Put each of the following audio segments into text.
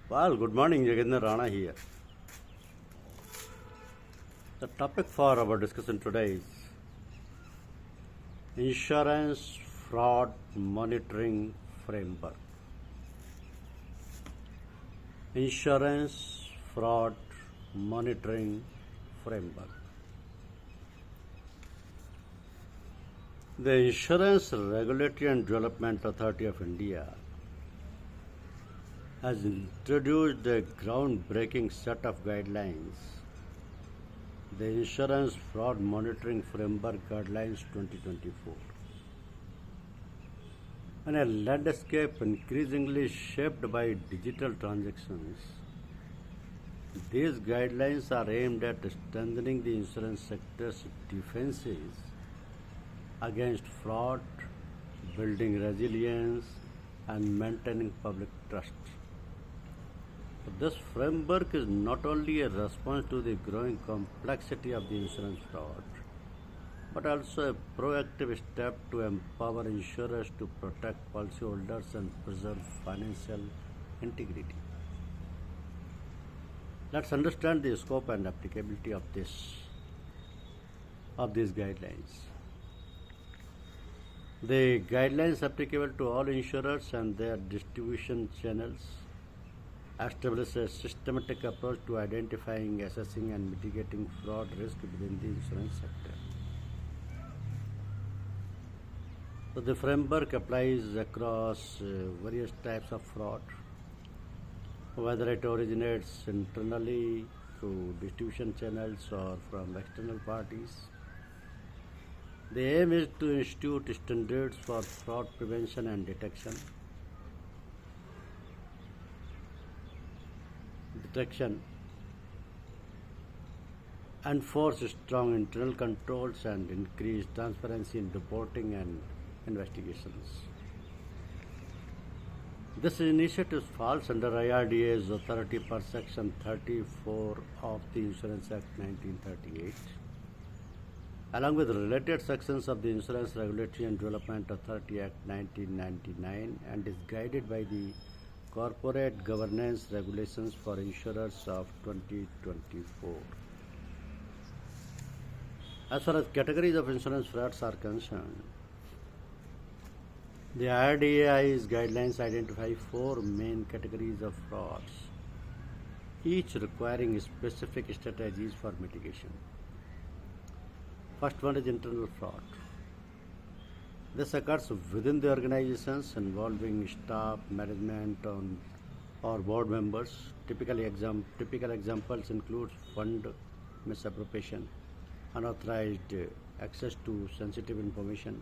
Well, good morning, Jagendra Rana here. The topic for our discussion today is Insurance Fraud Monitoring Framework. Insurance Fraud Monitoring Framework. The Insurance Regulatory and Development Authority of India has introduced a groundbreaking set of guidelines, the Insurance Fraud Monitoring Framework Guidelines 2024. In a landscape increasingly shaped by digital transactions, these guidelines are aimed at strengthening the insurance sector's defenses against fraud, building resilience, and maintaining public trust. This framework is not only a response to the growing complexity of the insurance fraud, but also a proactive step to empower insurers to protect policyholders and preserve financial integrity. Let's understand the scope and applicability of these guidelines. The guidelines applicable to all insurers and their distribution channels establish a systematic approach to identifying, assessing, and mitigating fraud risk within the insurance sector. So the framework applies across various types of fraud, whether it originates internally through distribution channels or from external parties. The aim is to institute standards for fraud prevention and detection, enforce strong internal controls, and increase transparency in reporting and investigations. This initiative falls under IRDA's authority per Section 34 of the Insurance Act 1938, along with related sections of the Insurance Regulatory and Development Authority Act 1999, and is guided by the Corporate Governance Regulations for Insurers of 2024. As far as categories of insurance frauds are concerned, the IRDAI's guidelines identify four main categories of frauds, each requiring specific strategies for mitigation. First one is internal fraud. This occurs within the organizations involving staff, management, or board members. Typical examples include fund misappropriation, unauthorized access to sensitive information,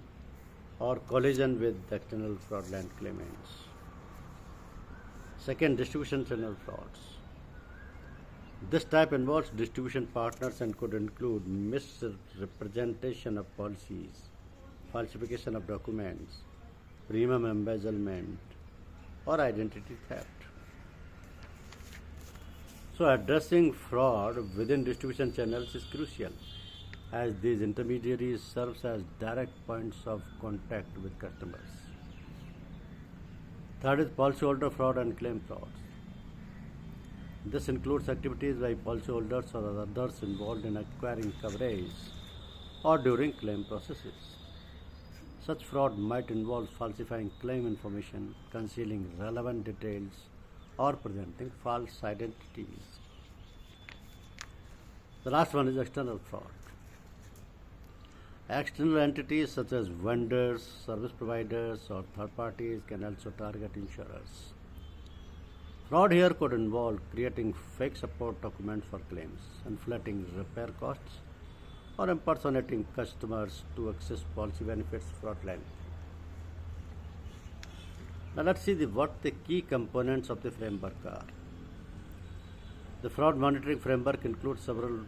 or collision with external fraudulent claimants. Second, distribution channel frauds. This type involves distribution partners and could include misrepresentation of policies, falsification of documents, premium embezzlement, or identity theft. So addressing fraud within distribution channels is crucial, as these intermediaries serve as direct points of contact with customers. Third is policyholder fraud and claim frauds. This includes activities by policyholders or others involved in acquiring coverage or during claim processes. Such fraud might involve falsifying claim information, concealing relevant details, or presenting false identities. The last one is external fraud. External entities such as vendors, service providers, or third parties can also target insurers. Fraud here could involve creating fake support documents for claims, inflating repair costs, or impersonating customers to access policy benefits fraudulently. Now let's see what the key components of the framework are. The fraud monitoring framework includes several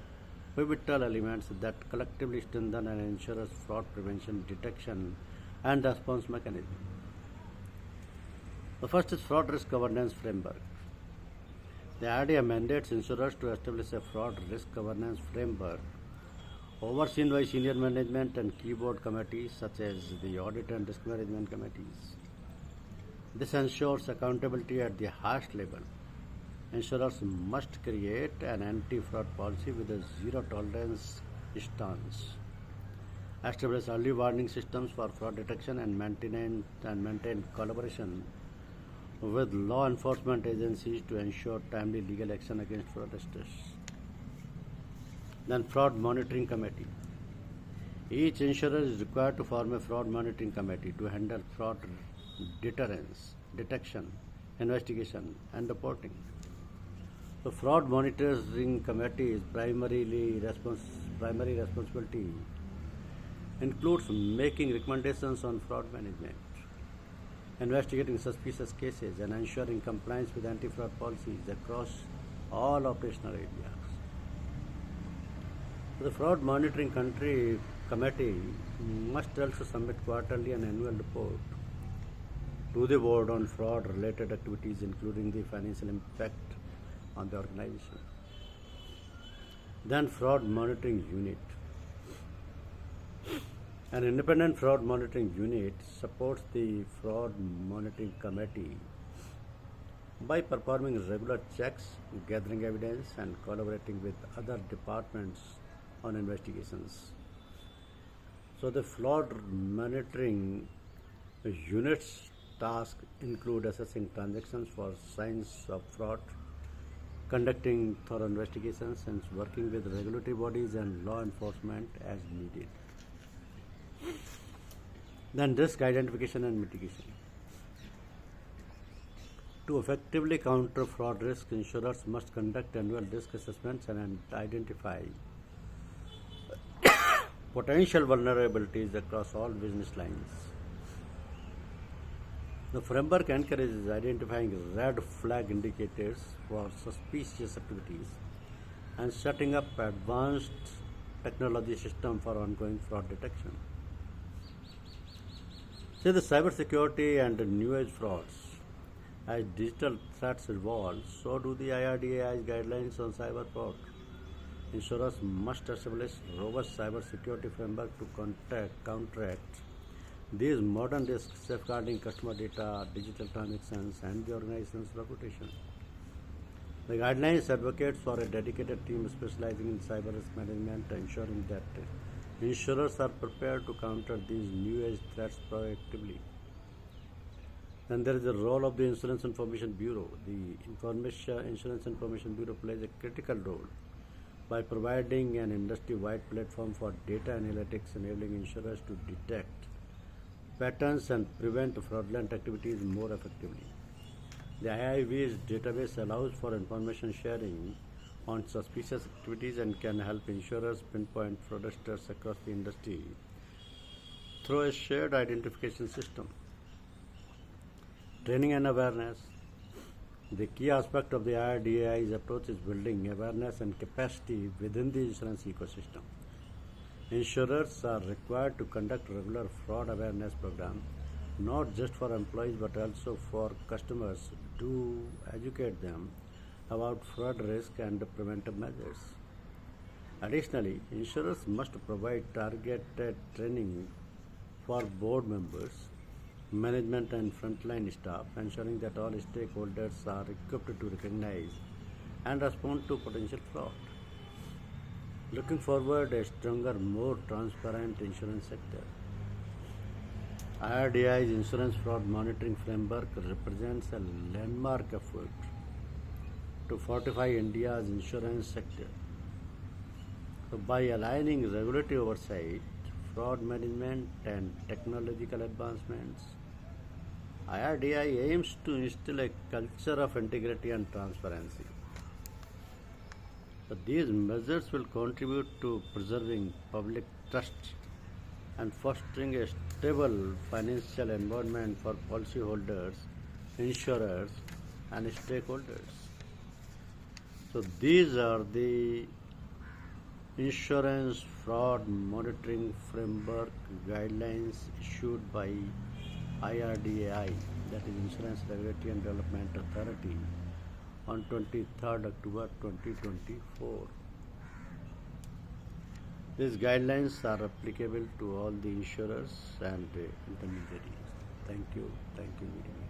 pivotal elements that collectively strengthen an insurer's fraud prevention, detection, and response mechanism. The first is fraud risk governance framework. The IRDA mandates insurers to establish a fraud risk governance framework overseen by senior management and key board committees such as the audit and risk management committees. This ensures accountability at the highest level Insurers must create an anti-fraud policy with a zero-tolerance stance, establish early warning systems for fraud detection, and maintain collaboration with law enforcement agencies to ensure timely legal action against fraudsters. Then Fraud Monitoring Committee. Each insurer is required to form a fraud monitoring committee to handle fraud deterrence, detection, investigation, and reporting. The Fraud Monitoring Committee's primary responsibility includes making recommendations on fraud management, investigating suspicious cases, and ensuring compliance with anti-fraud policies across all operational areas. The Fraud Monitoring Committee must also submit quarterly and annual report to the board on fraud-related activities, including the financial impact on the organization. Then Fraud Monitoring Unit. An independent fraud monitoring unit supports the Fraud Monitoring Committee by performing regular checks, gathering evidence, and collaborating with other departments on investigations. So the fraud monitoring unit's tasks include assessing transactions for signs of fraud, conducting thorough investigations, and working with regulatory bodies and law enforcement as needed. Then risk identification and mitigation. To effectively counter fraud risk, insurers must conduct annual risk assessments and identify potential vulnerabilities across all business lines. The framework encourages identifying red flag indicators for suspicious activities and setting up advanced technology system for ongoing fraud detection. See, the cybersecurity and new age frauds. As digital threats evolve, so do the IRDAI's guidelines on cyber fraud. Insurers must establish robust cybersecurity framework to counteract these modern risks, safeguarding customer data, digital transactions, and the organization's reputation. The guidelines advocate for a dedicated team specializing in cyber risk management, ensuring that insurers are prepared to counter these new age threats proactively. Then there is the role of the Insurance Information Bureau. The Insurance Information Bureau plays a critical role by providing an industry-wide platform for data analytics, enabling insurers to detect patterns and prevent fraudulent activities more effectively. The IIB's database allows for information sharing on suspicious activities and can help insurers pinpoint fraudsters across the industry through a shared identification system. Training and awareness. The key aspect of the IRDAI's approach is building awareness and capacity within the insurance ecosystem. Insurers are required to conduct regular fraud awareness programs, not just for employees but also for customers, to educate them about fraud risk and preventive measures. Additionally, insurers must provide targeted training for board members, management, and frontline staff, ensuring that all stakeholders are equipped to recognize and respond to potential fraud. Looking forward, a stronger, more transparent insurance sector. IRDAI's Insurance Fraud Monitoring Framework represents a landmark effort to fortify India's insurance sector. So by aligning regulatory oversight, fraud management, and technological advancements, IRDAI aims to instill a culture of integrity and transparency. So these measures will contribute to preserving public trust and fostering a stable financial environment for policyholders, insurers, and stakeholders. So these are the Insurance Fraud Monitoring Framework guidelines issued by IRDAI, that is Insurance Regulatory and Development Authority, on 23rd October 2024. These guidelines are applicable to all the insurers and intermediaries. Thank you very much.